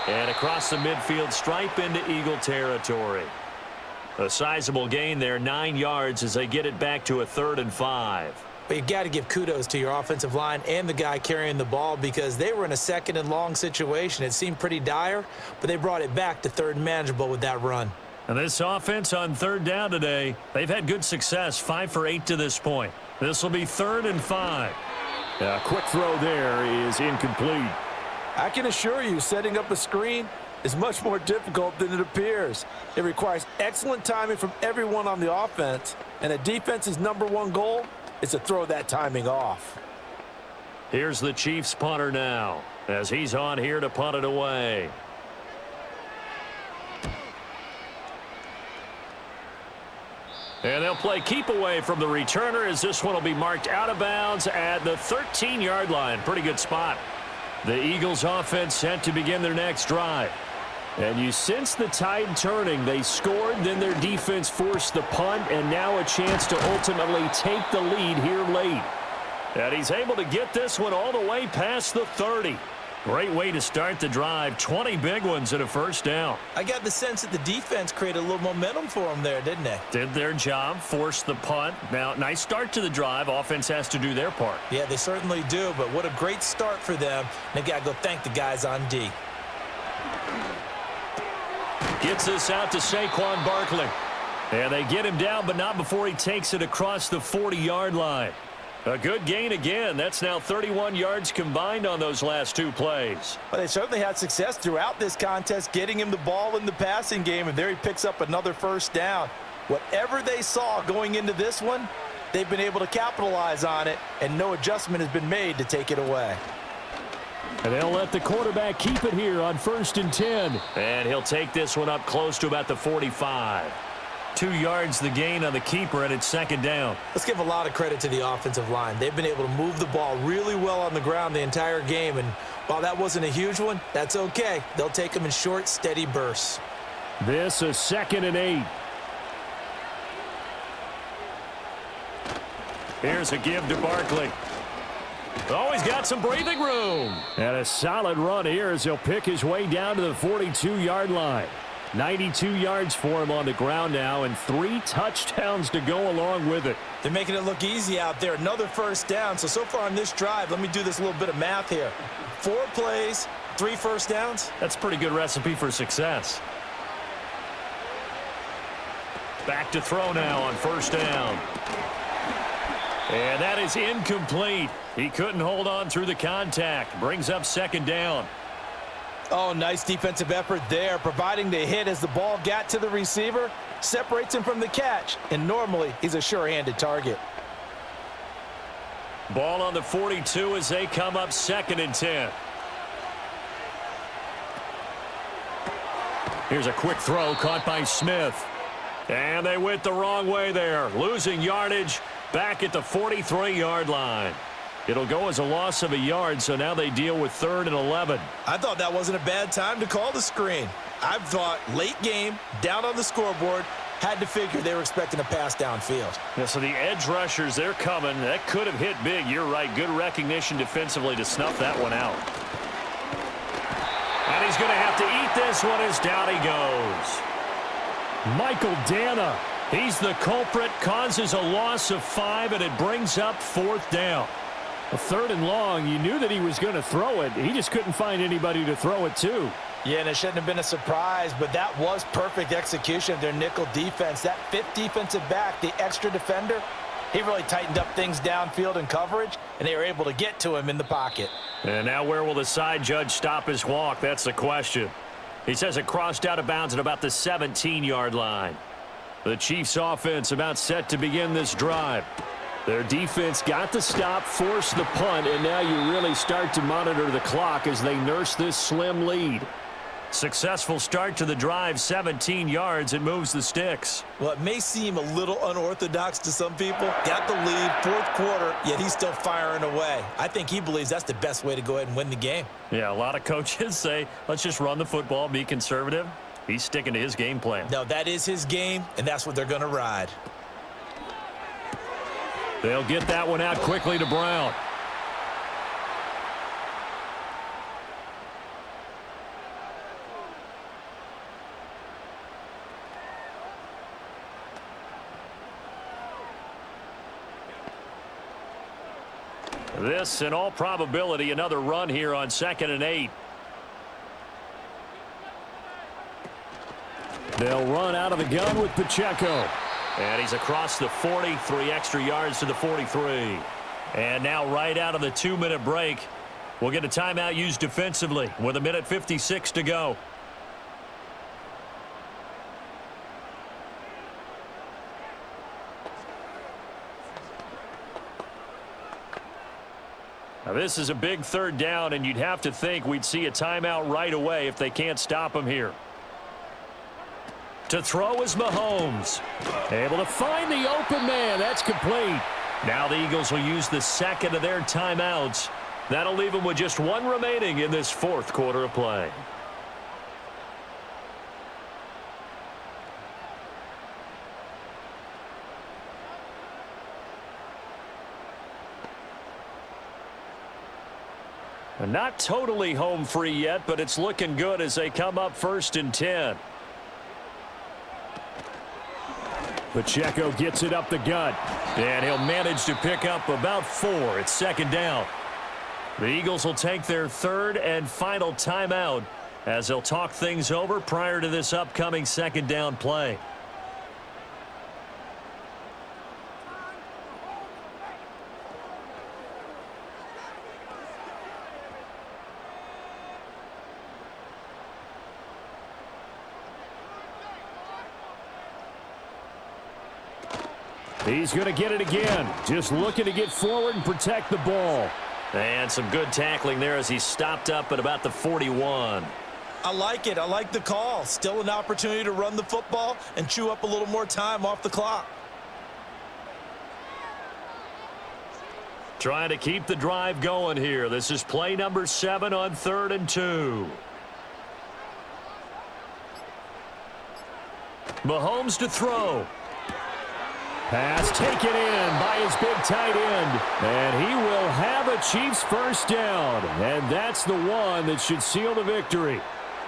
And across the midfield stripe into Eagle territory. A sizable gain there, 9 yards as they get it back to a 3rd and 5. But you got to give kudos to your offensive line and the guy carrying the ball because they were in a 2nd and long situation. It seemed pretty dire, but they brought it back to 3rd and manageable with that run. And this offense on 3rd down today, they've had good success, 5 for 8 to this point. This will be 3rd and 5. A quick throw there is incomplete. I can assure you, setting up a screen is much more difficult than it appears. It requires excellent timing from everyone on the offense, and a defense's #1 goal is to throw that timing off. Here's the Chiefs punter now as he's on here to punt it away. And they'll play keep away from the returner as this one will be marked out of bounds at the 13-yard line. Pretty good spot. The Eagles offense set to begin their next drive. And you sense the tide turning. They scored, then their defense forced the punt, and now a chance to ultimately take the lead here late. And he's able to get this one all the way past the 30. Great way to start the drive. 20 big ones and a first down. I got the sense that the defense created a little momentum for them there, didn't they? Did their job, forced the punt. Now, nice start to the drive. Offense has to do their part. Yeah, they certainly do, but what a great start for them. They got to go thank the guys on D. Gets this out to Saquon Barkley. And they get him down, but not before he takes it across the 40-yard line. A good gain again. That's now 31 yards combined on those last 2 plays. Well, they certainly had success throughout this contest, getting him the ball in the passing game, and there he picks up another first down. Whatever they saw going into this one, they've been able to capitalize on it, and no adjustment has been made to take it away. And they'll let the quarterback keep it here on 1st and 10. And he'll take this one up close to about the 45. 2 yards the gain on the keeper, and it's 2nd down. Let's give a lot of credit to the offensive line. They've been able to move the ball really well on the ground the entire game, and while that wasn't a huge one, that's okay. They'll take them in short, steady bursts. This is 2nd and 8. Here's a give to Barkley. Oh, he's got some breathing room. And a solid run here as he'll pick his way down to the 42-yard line. 92 yards for him on the ground now, and 3 touchdowns to go along with it. They're making it look easy out there. Another first down. So far on this drive, let me do this little bit of math here. 4 plays, 3 first downs. That's a pretty good recipe for success. Back to throw now on 1st down. And that is incomplete. He couldn't hold on through the contact. Brings up 2nd down. Oh, nice defensive effort there, providing the hit as the ball got to the receiver, separates him from the catch, and normally he's a sure-handed target. Ball on the 42 as they come up 2nd and 10. Here's a quick throw caught by Smith. And they went the wrong way there, losing yardage back at the 43-yard line. It'll go as a loss of a yard, so now they deal with 3rd and 11. I thought that wasn't a bad time to call the screen. I've thought late game, down on the scoreboard, Had to figure they were expecting a pass downfield. Yeah, so the edge rushers, they're coming. That could have hit big. You're right. Good recognition defensively to snuff that one out. And he's going to have to eat this one as down he goes. Michael Dana, he's the culprit, causes a loss of 5, and it brings up 4th down. A 3rd and long, you knew that he was going to throw it. He just couldn't find anybody to throw it to. Yeah, and it shouldn't have been a surprise, but that was perfect execution of their nickel defense. That 5th defensive back, the extra defender, he really tightened up things downfield in coverage, and they were able to get to him in the pocket. And now where will the side judge stop his walk? That's the question. He says it crossed out of bounds at about the 17-yard line. The Chiefs offense about set to begin this drive. Their defense got the stop, forced the punt, and now you really start to monitor the clock as they nurse this slim lead. Successful start to the drive, 17 yards. It moves the sticks. Well, it may seem a little unorthodox to some people. Got the lead, 4th quarter, yet he's still firing away. I think he believes that's the best way to go ahead and win the game. Yeah, a lot of coaches say, let's just run the football, be conservative. He's sticking to his game plan. No, that is his game, and that's what they're going to ride. They'll get that one out quickly to Brown. This, in all probability, another run here on 2nd and 8. They'll run out of the gun with Pacheco. And he's across the 40, 3 extra yards to the 43. And now right out of the 2-minute break, we'll get a timeout used defensively with 1:56 to go. Now this is a big 3rd down, and you'd have to think we'd see a timeout right away if they can't stop him here. To throw is Mahomes. Able to find the open man. That's complete. Now the Eagles will use the 2nd of their timeouts. That'll leave them with just 1 remaining in this 4th quarter of play. Not totally home free yet, but it's looking good as they come up 1st and 10. Pacheco gets it up the gut. And he'll manage to pick up about 4. It's 2nd down. The Eagles will take their 3rd and final timeout as they'll talk things over prior to this upcoming 2nd down play. He's going to get it again. Just looking to get forward and protect the ball. And some good tackling there as he stopped up at about the 41. I like it. I like the call. Still an opportunity to run the football and chew up a little more time off the clock. Trying to keep the drive going here. This is play number 7 on 3rd and 2. Mahomes to throw. Pass taken in by his big tight end. And he will have a Chiefs 1st down. And that's the one that should seal the victory.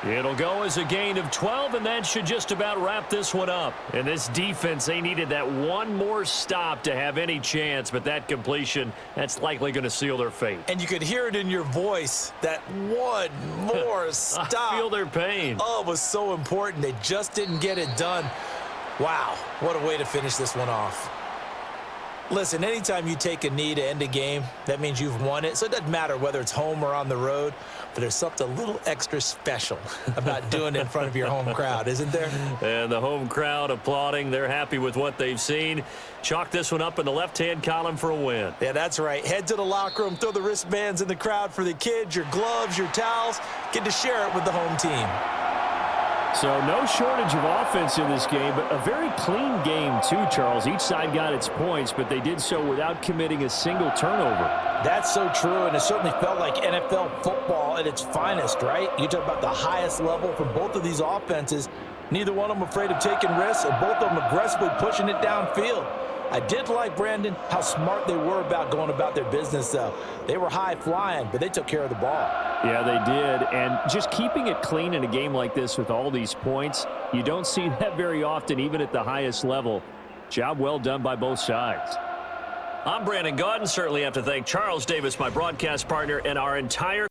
It'll go as a gain of 12, and that should just about wrap this one up. And this defense, they needed that one more stop to have any chance, but that completion, that's likely going to seal their fate. And you could hear it in your voice, that one more stop. I feel their pain. Oh, it was so important. They just didn't get it done. Wow, what a way to finish this one off. Listen, anytime you take a knee to end a game, that means you've won it. So it doesn't matter whether it's home or on the road, but there's something a little extra special about doing it in front of your home crowd, isn't there? And the home crowd applauding. They're happy with what they've seen. Chalk this one up in the left-hand column for a win. Yeah, that's right. Head to the locker room, throw the wristbands in the crowd for the kids, your gloves, your towels. Get to share it with the home team. So no shortage of offense in this game, but a very clean game too, Charles. Each side got its points, but they did so without committing a single turnover. That's so true, and it certainly felt like NFL football at its finest, right? You talk about the highest level for both of these offenses. Neither one of them afraid of taking risks, and both of them aggressively pushing it downfield. I did like, Brandon, how smart they were about going about their business, though. They were high flying, but they took care of the ball. Yeah, they did. And just keeping it clean in a game like this with all these points, you don't see that very often, even at the highest level. Job well done by both sides. I'm Brandon Gaudin. Certainly have to thank Charles Davis, my broadcast partner, and our entire